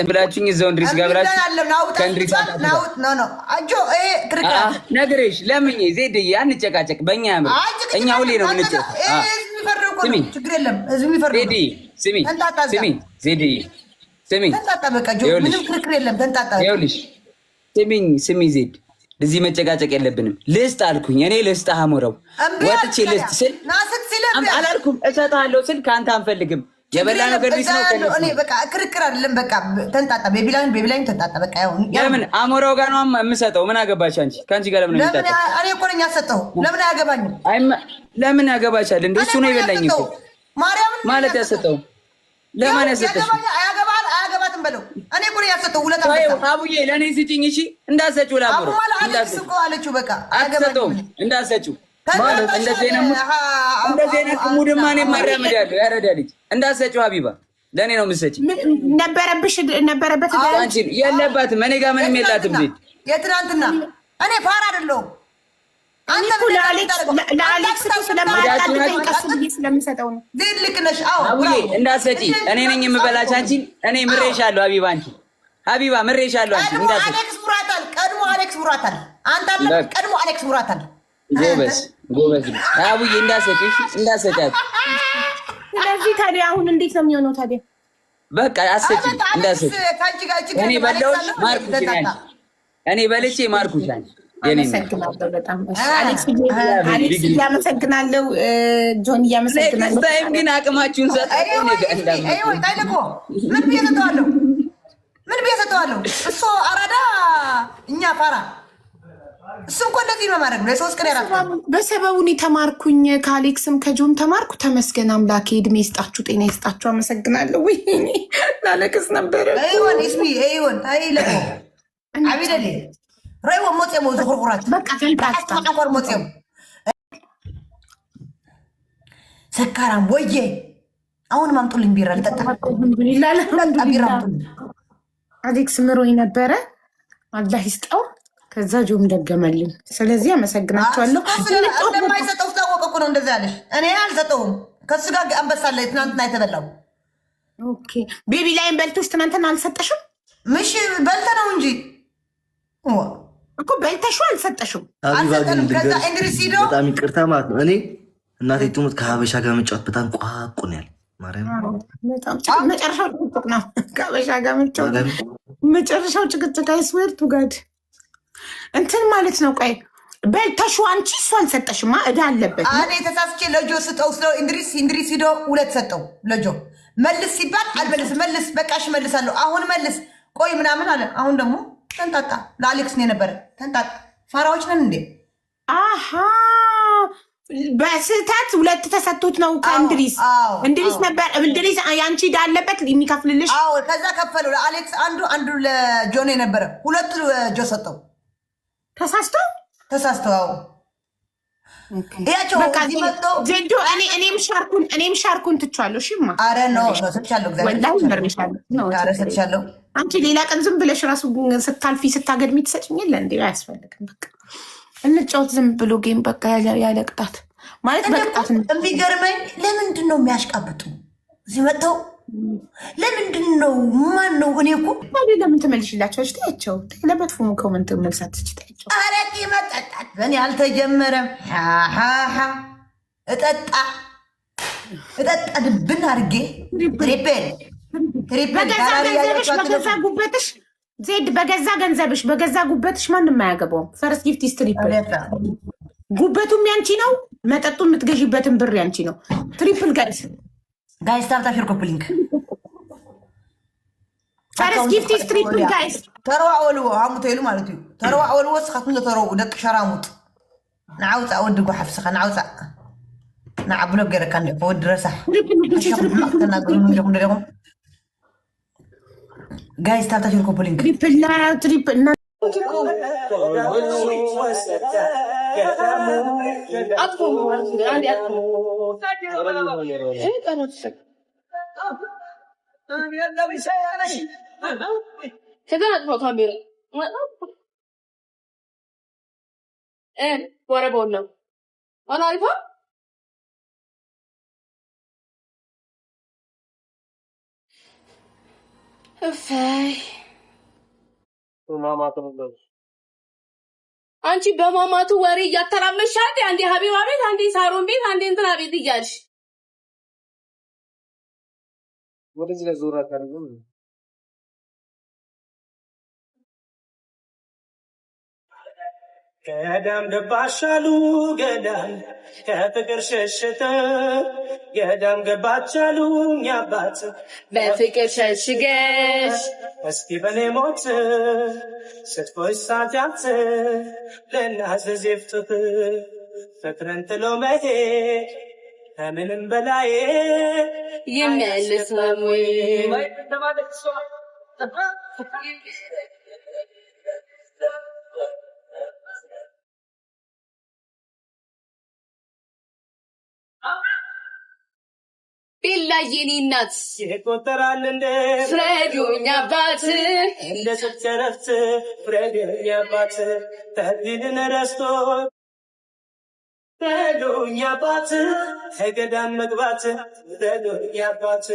ብላችሁኝ እዛው እንድሪስ ጋር ብላችሁ ከእንድሪስ ናውጥ ነው አጆ ክርክራ ነግሬሽ ለምኜ ዜድዬ አንጨቃጨቅ። በእኛ ያምር እኛ ሁሌ ነው የምንጨቃጨቅ። ስሚ ችግር የለም ህዝብ የሚፈርዱ ዜድዬ ስሚ ዜድዬ ስሚ ተንጣጣ በቃ ጆ ምንም ክርክር የለም ተንጣጣ። ይኸውልሽ ስሚ ዜድ እዚህ መጨቃጨቅ የለብንም። ልስጥ አልኩኝ እኔ ልስጥ አሞረው ወጥቼ ልስጥ ስል አላልኩም እሰጥሃለሁ ስል ከአንተ አንፈልግም የበላ ነገር ቢስ ነው ከነሱ እኔ በቃ ክርክር አይደለም በቃ ተንጣጣ። ቤቢላን ተንጣጣ በቃ ያው ለምን አሞራው ጋር ነው የምሰጠው? ምን አገባሽ አንቺ? ካንቺ ጋር ለምን ነው የምታጣው? እኔ እኮ ነኝ ያሰጠው። ለምን አያገባኝም? ለምን ያገባሻል? እንደሱ ነው ይበላኝ እኮ ማርያም ማለት ያሰጠው። ለማን ያሰጠሽ? አያገባትም በለው። እኔ እኮ ነኝ ያሰጠው። ሁለት አቡዬ ለኔ ስጪኝ እሺ። እንዳሰጪው ላምሮ አቡ ማለት አለክስ እኮ አለችው በቃ አያገባትም። እንዳሰጪው ማለት እንደዚህ አይነት ሙድማ እኔ ማራመድ ያለው ያረዳ ልጅ እንዳሰጪው ሀቢባ ለእኔ ነው የምትሰጪው። ነበረበት አንቺ የለባትም። እኔ ጋር ምንም የላትም። ዜድ የትናንትና እኔ ፋራ አይደለሁም። አንተ ለአሌክስ ስለማያጣልቀኝ ቀስ ብዬ ስለምሰጠው ነው። ዜድ ልክ ነሽ። አዎ አቡዬ እንዳሰጪ እኔ ነኝ የምበላች አንቺን። እኔ ምሬሻለሁ ሀቢባ፣ አንቺ ሀቢባ ምሬሻለሁ አንቺ። እንዳሰጪ አሌክስ ሙራታል፣ ቀድሞ አሌክስ ሙራታል። አንተ አለ ቀድሞ አሌክስ ሙራታል። ጎበዝ አቡዬ እንዳሰጫት። ስለዚህ ታዲያ አሁን እንዴት ነው የሚሆነው ታዲያ? በቃ አሰጪ እንዳሰጪ። እኔ በላሁሽ ማርኩሽ ነኝ። እኔ በልቼ ማርኩሽ ነኝ። አመሰግናለሁ በጣም አሌክስ እያመሰግናለሁ። ጆን እያመሰግናለሁ። ታይም ግን አቅማችሁን ሰጣችሁ ነገ እንዳልኩ ምን ብዬ ሰጠዋለሁ? እሱ አራዳ እኛ ፋራ እሱ እኮ እንደዚህ በማድረግ ነው። የሶስት ቀን ያራት በሰበቡን ተማርኩኝ። ከአሌክስም ከጆን ተማርኩ። ተመስገን አምላኬ፣ እድሜ ይስጣችሁ፣ ጤና ይስጣችሁ። አመሰግናለሁ። ወይ ላለቅስ ነበረ። አይወን እስሚ አይወን ታይለቆ አቢደሊ ረይወ ሞጤሞ ዝኹርኹራት በቃ ተንጣጣ ተቆር ሞጤሞ ሰካራም ወዬ አሁን ማምጡልኝ ቢራ ልጠጣ። ቢራ አምጡልኝ። አሌክስ ምሮኝ ነበረ። አላህ ይስጠው። ከዛ ጆም ደገመልኝ። ስለዚህ አመሰግናቸዋለሁ። እንደማይሰጠው ታወቀ እኮ ነው እንደዚህ ያለሽ። እኔ አልሰጠውም። ከሱ ጋር አንበሳለ ትናንትና የተበላው። ኦኬ ቤቢ ላይን በልቶሽ ትናንትና አልሰጠሽም? ምሽ በልተ ነው እንጂ እኮ በልተሽው አልሰጠሽም። አልሰጠንም። ከዛ እንግዲህ ሲዶ በጣም ይቅርታ ማለት ነው። እኔ እናቴ ትሙት ከሀበሻ ጋር መጫወት በጣም ቋቁ ነው ያለ ማርያም። በጣም መጨረሻው ጭቅጭቅ ነው ከሀበሻ ጋር መጫወት። መጨረሻው ጭቅጭቅ አይስዌር ቱ ጋድ እንትን ማለት ነው። ቆይ በልተሽው አንቺ እሷን ሰጠሽማ እዳ አለበት። እኔ ተሳስቼ ለጆ ስጠው ስለው እንድሪስ ሂዶ ሁለት ሰጠው ለጆ። መልስ ሲባል አልመልስም። መልስ በቃሽ መልሳለሁ። አሁን መልስ ቆይ ምናምን አለ። አሁን ደግሞ ተንጣጣ። ለአሌክስ ነው የነበረ ተንጣጣ። ፋራዎች ነን እንዴ? አሃ በስህተት ሁለት ተሰጥቶት ነው ከእንድሪስ ነበር። እንድሪስ ያንቺ እዳ አለበት የሚከፍልልሽ። አዎ ከዛ ከፈለው ለአሌክስ አንዱ ለጆን የነበረ ሁለቱ ጆ ሰጠው። ተሳስቶ ያቸው ዜዶ እኔም ሻርኩን ትቻለሁ። ሽማ አረ ነው ሰጥቻለሁ። ሰጥቻለሁ። አንቺ ሌላ ቀን ዝም ብለሽ ራሱ ስታልፊ ስታገድሚ ትሰጭኝ የለ እንዲ አያስፈልግም። በቃ እንጫወት ዝም ብሎ ጌም በቃ ያለ ቅጣት ማለት በቅጣት። የሚገርመኝ ለምንድን ነው የሚያሽቃብጡ እዚህ መጥተው? ለምንድን ነው ማን ነው? እኔ እኮ ለምን ትመልሽላቸዋች? ታያቸው ለመጥፎ ኮመንት መልሳት ትችታያቸው። አረቂ መጠጣት በእኔ አልተጀመረም። እጠጣ ድብን አድርጌ በገዛ ጉበትሽ ዜድ በገዛ ገንዘብሽ በገዛ ጉበትሽ ማንም አያገባውም። ፈርስት ጊፍት ትሪፕል ጉበቱም ያንቺ ነው። መጠጡ የምትገዢበትን ብር ያንቺ ነው። ትሪፕል ጋይስ ታብታ ሼር ኮፕሊንግ ፈርስት ጊፍት ትሪፕል ጋይስ ተረዋወሉ አሙት ይሉ ማለት እዩ። ተረዋወሉ ወስኻትም ተረው ደቅ ሸራሙጥ ንዓውፃ ወዲ ጓሓፍስኻ ንዓውፃ ንዓብሎ ገረካ እንዲ ወዲ ረሳሕ ተናገሩ ጋይስ ታብታ ሼር ኮፕሊንግ ትሪፕል እፈይ አንቺ በማማቱ ወሬ እያተራመሻል። አንዴ ሀቢባ ቤት፣ አንዴ ሳሮን ቤት፣ አንዴ እንትና ቤት እያልሽ ወደዚህ ለዞራ ታርጉም ገዳም ገባሻሉ ገዳም ከፍቅር ሸሽተ ገዳም ገባቻሉ ኛባት በፍቅር ሸሽገሽ እስኪ በኔ ሞት ስትፎይ ሳጃት ለናዘዝ ይፍትፍ ፍቅርን ጥሎ መሄድ ከምንም በላይ የሚያልስ ነው ወይ ቢላየኔ እናት ይቆጠራል እንደ ፍሬዱኛ አባት እንደ ሰጨረፍት ፍሬዱኛ አባት ተድልን ረስቶ ፍሬዱኛ አባት ከገዳም መግባት ፍሬዱኛ አባት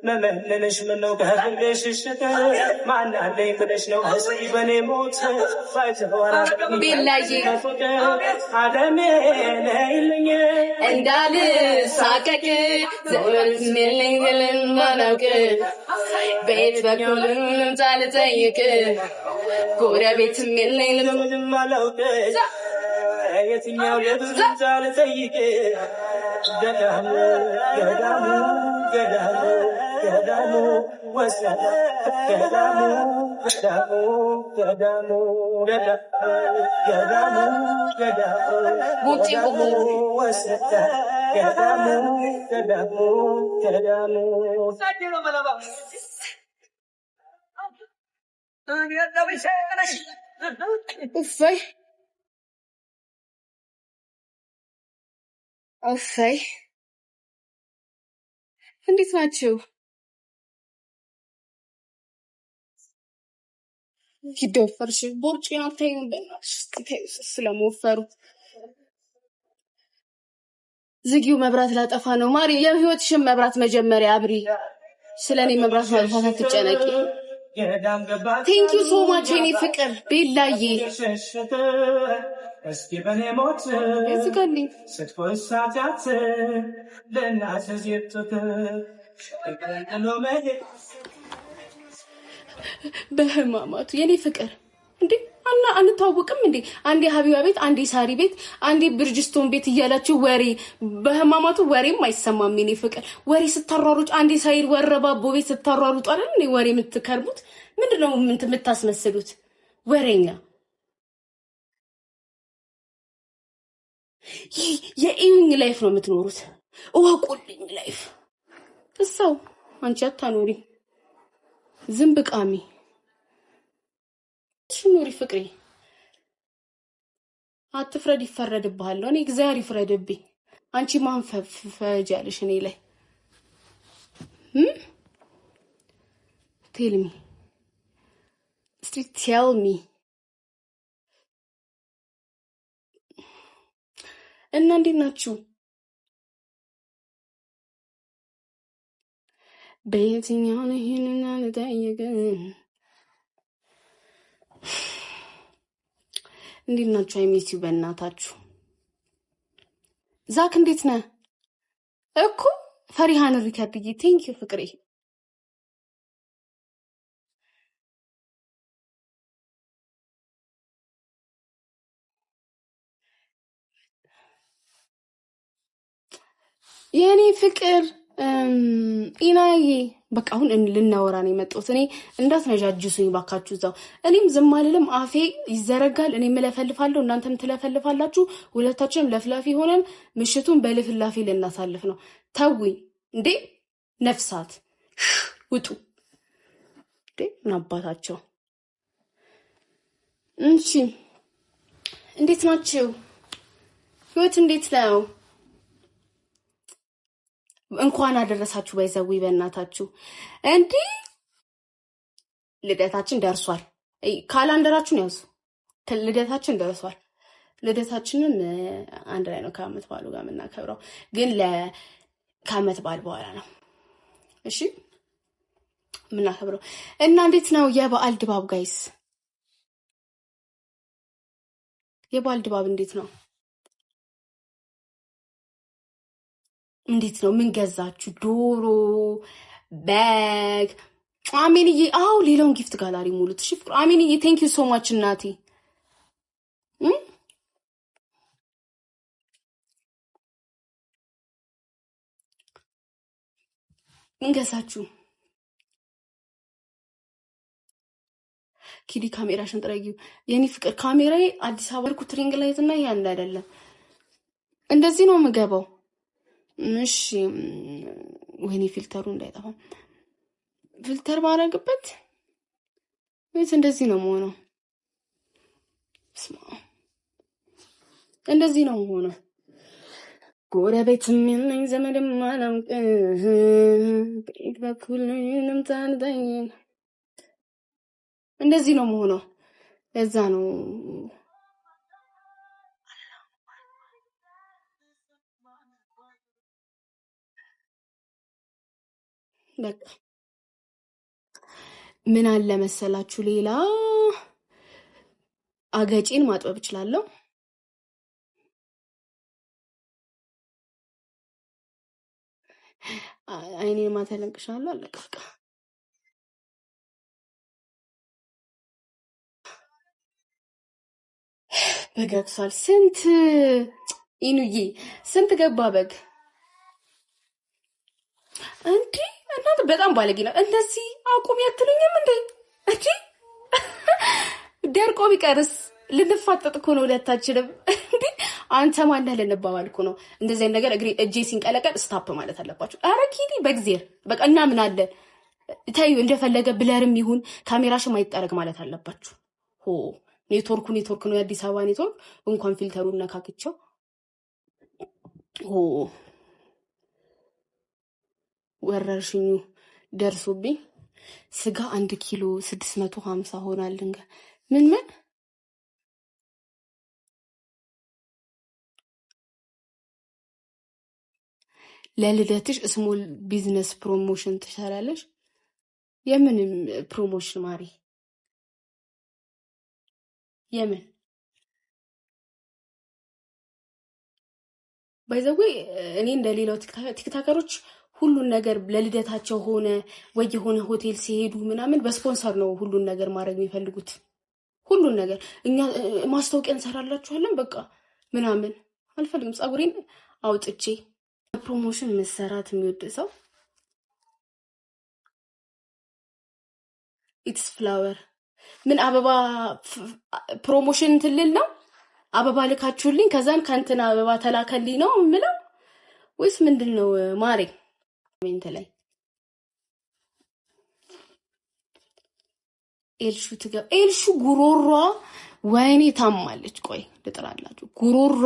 መመለሽ ምነው ከፍቅርሽ ሽሽት ማናለኝ ብለሽ ነው እስኪ በኔ ሞት ባይተዋራ ቢላዬ አለሜ ነይልኝ እንዳልሳቀቅ ዘመን ስሜልኝ ግልን ማናውቅ ቤት በኩልም ልምጣልጠይቅ ጎረቤትም የለኝ ልምድም አላውቅ የትኛው የብዙ ልጠይቅ ገዳሙ ገዳሙ ገዳሙ ገዳሙ ወሰደ ገዳሙ ገዳሙ ገዳሙ ገዳሙ ገዳሙ ወሰደ ገዳሙ ገዳሙ ገዳሙ እሰይ እሰይ እንዴት ናችሁ? ይደፈርሽ ቦርጭ ያተኝ ስለሞፈሩ ዝጊው መብራት ላጠፋ ነው። ማሪ የህይወትሽን መብራት መጀመሪያ አብሪ። ስለኔ መብራት ማጥፋት አትጨነቂ። ቴንክ ዩ ሶ ማች የኔ ፍቅር ቤላዬ እስኪ በኔ ሞት እዝጋልኝ ስትፎይ ሳጃት ለናዘዝ ይፍትፍ በህማማቱ የኔ ፍቅር እንዴ አንተዋወቅም እንዴ? አንዴ ሀቢባ ቤት፣ አንዴ ሳሪ ቤት፣ አንዴ ብርጅስቶን ቤት እያላችሁ ወሬ በህማማቱ ወሬም አይሰማም የኔ ፍቅር። ወሬ ስታሯሩጭ አንዴ ሳይድ ወረባቦ ቤት ስታሯሩጡ አይደል እንዴ ወሬ የምትከርቡት? ምንድነው የምታስመስሉት? ወሬኛ የኢዩኝ ላይፍ ነው የምትኖሩት። እወቁልኝ ላይፍ እሰው አንቺ አታኖሪ ዝንብ ቃሚ ሽኑሪ ፍቅሬ አትፍረድ ይፈረድብሃል። እኔ እግዚአብሔር ይፍረድብኝ። አንቺ ማን ፈጃለሽ እኔ ላይ ቴል ሚ ስትሪት ቴል ሚ እና እንዴት ናችሁ? በየትኛው ነው ይሄንን አልጠየቅም። እንዴት ናችሁ? አይሚስዩ በእናታችሁ። ዛክ እንዴት ነህ? እኮ ፈሪሃን ሪካርድዬ ቴንክ ዩ ፍቅሬ። የኔ ፍቅር ኢናዬ በቃ አሁን ልናወራ ነው የመጣሁት። እኔ እንዳትነጃጅሱኝ ባካችሁ እዛው። እኔም ዝም አልልም፣ አፌ ይዘረጋል። እኔም እለፈልፋለሁ፣ እናንተም ትለፈልፋላችሁ። ሁለታችንም ለፍላፊ ሆነን ምሽቱን በልፍላፊ ልናሳልፍ ነው። ተውኝ እንዴ ነፍሳት ውጡ እንዴ ምን አባታቸው። እሺ እንዴት ናችሁ? ህይወት እንዴት ነው? እንኳን አደረሳችሁ። ባይዘው በእናታችሁ እንዴ ልደታችን ደርሷል። ካላንደራችሁን ያዙ። ልደታችን ደርሷል። ልደታችንን አንድ ላይ ነው ከዓመት በዓሉ ጋር የምናከብረው፣ ግን ከዓመት በዓል በኋላ ነው። እሺ የምናከብረው እና እንዴት ነው የበዓል ድባብ ጋይስ? የበዓል ድባብ እንዴት ነው? እንዴት ነው? ምን ገዛችሁ? ዶሮ፣ በግ? አሜንዬ አዎ፣ ሌላውን ጊፍት ጋላሪ ሙሉት። እሺ አሜንዬ ቴንክ ዩ ሶ ማች እናቴ። ምን ገዛችሁ? ኪዲ ካሜራሽን ጥረጊው የኔ ፍቅር። ካሜራዬ አዲስ አበባ ልኩ ትሪንግ ላይት እና ይሄ አንድ አይደለም። እንደዚህ ነው የምገባው። እሺ ወይኔ ፊልተሩ እንዳይጠፋ ፊልተር ባረግበት ወይስ እንደዚህ ነው የምሆነው? ስማ እንደዚህ ነው የምሆነው። ጎረቤትም የለኝ ዘመድም አላውቅ ቤት በኩል ንምታንተኝ እንደዚህ ነው የምሆነው። ለዛ ነው በቃ ምን አለ መሰላችሁ፣ ሌላ አገጬን ማጥበብ እችላለሁ። አይኔን ማተለቅሻለሁ። አለቀ በቃ። በግ ረክሷል። ስንት ኢኑዬ ስንት ገባ በግ? እንዴ እናንተ በጣም ባለጌ ነው። እንደዚህ አቁም ያትሉኝም እንዴ? እንዴ ደርቆ ቢቀርስ ልንፋጠጥ እኮ ነው ሁለታችንም። እንዴ አንተ ማነህ ልንባባል እኮ ነው። እንደዚህ ነገር እጄ ሲንቀለቀል ስታፕ ማለት አለባችሁ። ኧረ ኪዲ በእግዚአብሔር በቃ እና ምን አለ ታዩ እንደፈለገ ብለርም ይሁን ካሜራሽ ማይጠረግ ማለት አለባችሁ። ሆ ኔትወርክ ነው የአዲስ አበባ ኔትወርክ። እንኳን ፊልተሩን ነካክቸው። ሆ ወረርሽኙ ደርሶብኝ ስጋ 1 ኪሎ 650 ሆናል። ምን ለልደትሽ ስሞል ቢዝነስ ፕሮሞሽን ትሰራለሽ? የምን ፕሮሞሽን ማሪ? የምን ባይዘዌ እኔ እንደሌላው ቲክታከሮች ሁሉን ነገር ለልደታቸው ሆነ ወይ የሆነ ሆቴል ሲሄዱ ምናምን በስፖንሰር ነው ሁሉን ነገር ማድረግ የሚፈልጉት። ሁሉን ነገር እኛ ማስታወቂያ እንሰራላችኋለን በቃ ምናምን አልፈልግም። ጸጉሬን አውጥቼ ፕሮሞሽን መሰራት የሚወድ ሰው ኢትስ ፍላወር ምን አበባ ፕሮሞሽን ትልል ነው? አበባ ልካችሁልኝ ከዛን ከንትና አበባ ተላከልኝ ነው የምለው ወይስ ምንድነው ማሬ? ኮሜንት ላይ ኤልሹ ጉሮሯ ወይኔ ታማለች። ቆይ ልጥራላችሁ። ጉሮሯ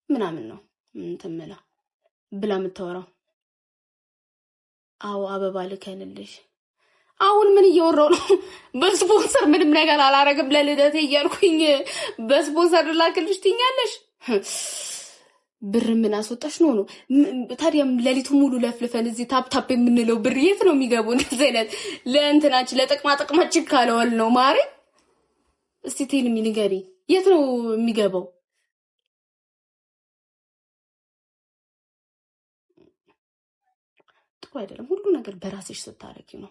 ምናምን ነው እንትምላ ብላ የምታወራው። አዎ አበባ ልከንልሽ። አሁን ምን እየወራው ነው? በስፖንሰር ምንም ነገር አላረግም ለልደቴ እያልኩኝ በስፖንሰር ላክልሽ ትኛለሽ። ብር ምን አስወጣሽ ነው? ታዲያ ሌሊቱ ሙሉ ለፍልፈን እዚህ ታፕ የምንለው ብር የት ነው የሚገባው? እንደዚህ አይነት ለእንትናችን ለጥቅማችን ካለወል ነው ማሪ። እስቲ ቴልሚ ንገሪ፣ የት ነው የሚገባው? ጥሩ አይደለም። ሁሉ ነገር በራስሽ ስታረጊ ነው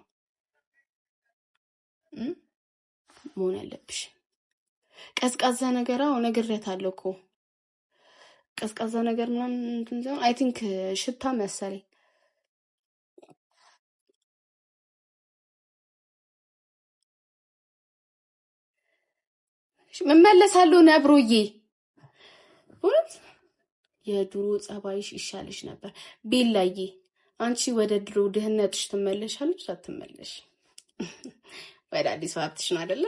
መሆን ያለብሽ። ቀዝቃዛ ነገር ነግሬያታለሁ እኮ ቀዝቃዛ ነገር ምናምን እንትን አይ ቲንክ ሽታ መሰለኝ። መመለሳለሁ ነብሮዬ። እውነት የድሮ ጸባይሽ ይሻልሽ ነበር ቤላዬ። አንቺ ወደ ድሮ ድህነትሽ ትመለሻለሽ አትመለሽ? ወደ አዲስ ሀብትሽ ነው አይደለ?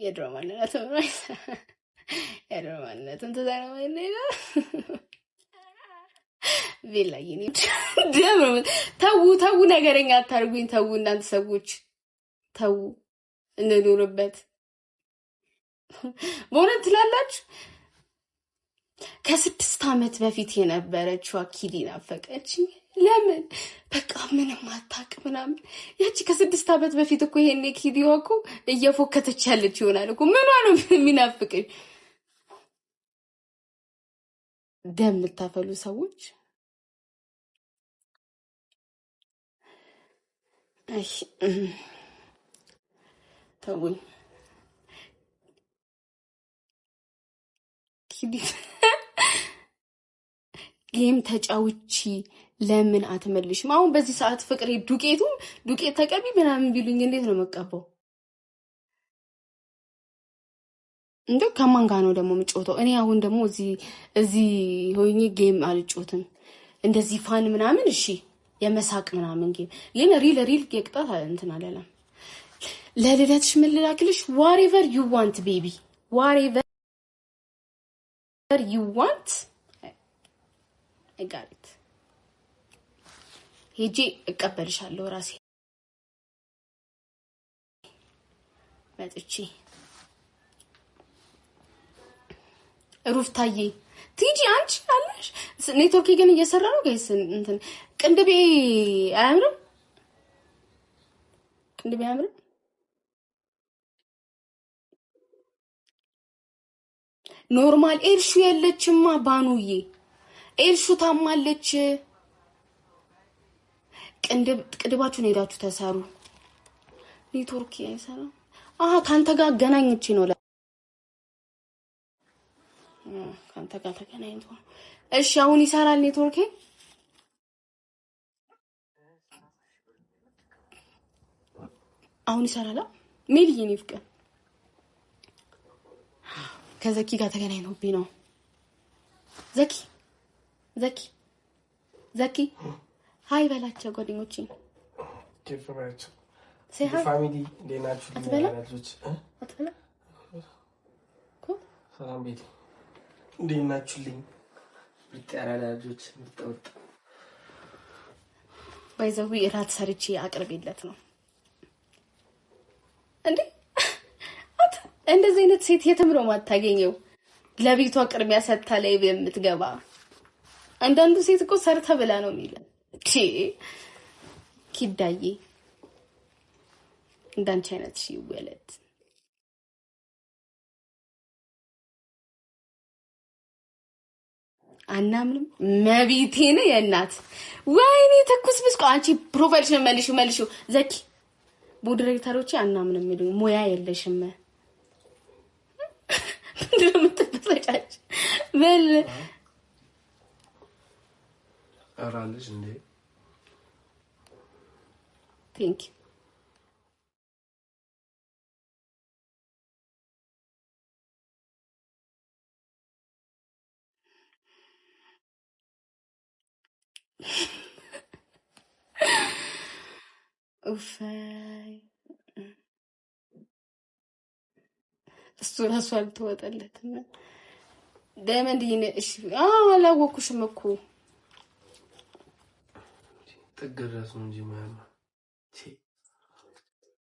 የድሮ ማንነት የድሮ ማንነት እንትዛና ቤላዬ። ተው ነገረኛ አታርጉኝ። ተው እናንተ ሰዎች ተው፣ እንኖርበት። በእውነት ትላላችሁ ከ6 ዓመት በፊት የነበረችው ኪዲ ናፈቀችኝ። ለምን በቃ ምንም አታውቅ ምናምን። ያቺ ከ6 ዓመት በፊት እኮ ይሄኔ ኪዲዋ እኮ እየፎከተች ያለች ይሆናል እኮ። ምኗ ነው የሚናፍቅኝ? ደም የምታፈሉ ሰዎች እሺ ተውኝ። ኪዲ ጌም ተጫውቺ ለምን አትመልሽም? አሁን በዚህ ሰዓት ፍቅሬ ዱቄት ተቀቢ ምናምን ቢሉኝ እንዴት ነው መቀበው? እንደው ከማን ጋር ነው ደግሞ የምጫወተው? እኔ አሁን ደግሞ እዚህ ሆኜ ጌም አልጫወትም። እንደዚህ ፋን ምናምን እሺ የመሳቅ ምናምን ጌም ግን ሪል የቅጣት እንትን አለለም። ለልደትሽ ምን ልላክልሽ? whatever you want baby whatever you want I got it ሄጄ እቀበልሻለሁ ራሴ መጥቼ። ሩፍታዬ ቲጂ አንቺ አለሽ? ኔትወርክ ግን እየሰራ ነው ጋይስ። እንትን ቅንድቤ አያምርም? ቅንድቤ አያምርም? ኖርማል ኤልሹ የለችማ ባኑዬ፣ ኤልሹ ታማለች። ቅንድባችሁን ሄዳችሁ ተሰሩ። ኔትወርክ አይሰራም። ካንተ ጋር አገናኝቼ ነው ካንተ ጋር ተገናኝቶ። እሺ አሁን ይሰራል ኔትወርክ? አሁን ይሰራል? ሜል ይፍቀ ከዘኪ ጋር ተገናኝቶብኝ ነው። ዘኪ ሃይ በላቸው ጓደኞቼ። ዲፍራቸው ፋሚሊ ሌናችሁ ልጅ አትበላ ሰላም ቤት ሌናችሁልኝ ቢጠራላጆች ምትወጣ ባይዘው እራት ሰርቼ አቅርቤለት ነው እንዴ። እንደዚህ አይነት ሴት የትም ነው ማታገኘው። ለቤቷ ቅድሚያ ሰጥታ ላይ የምትገባ። አንዳንዱ ሴት እኮ ሰርተ ብላ ነው የሚለው። ኪዳዬ እንዳንቺ አይነት ይወለድ። አናምንም መቢቴን የእናት ወይኔ ተኩስ ብስቆ አንቺ ፕሮፋይልሽን መልሹ ዘኪ ሞዴሬተሮች አናምንም የሚሉኝ ሙያ የለሽም። እንደምትበሳጫች በል አራልሽ እንዴ? ቴንክ ዩ ኡፋይ እሱ ራሱ አልተወጣለትም። ዳይመንድ እሺ አላወኩሽም እኮ ተገራሱ እንጂ ማማ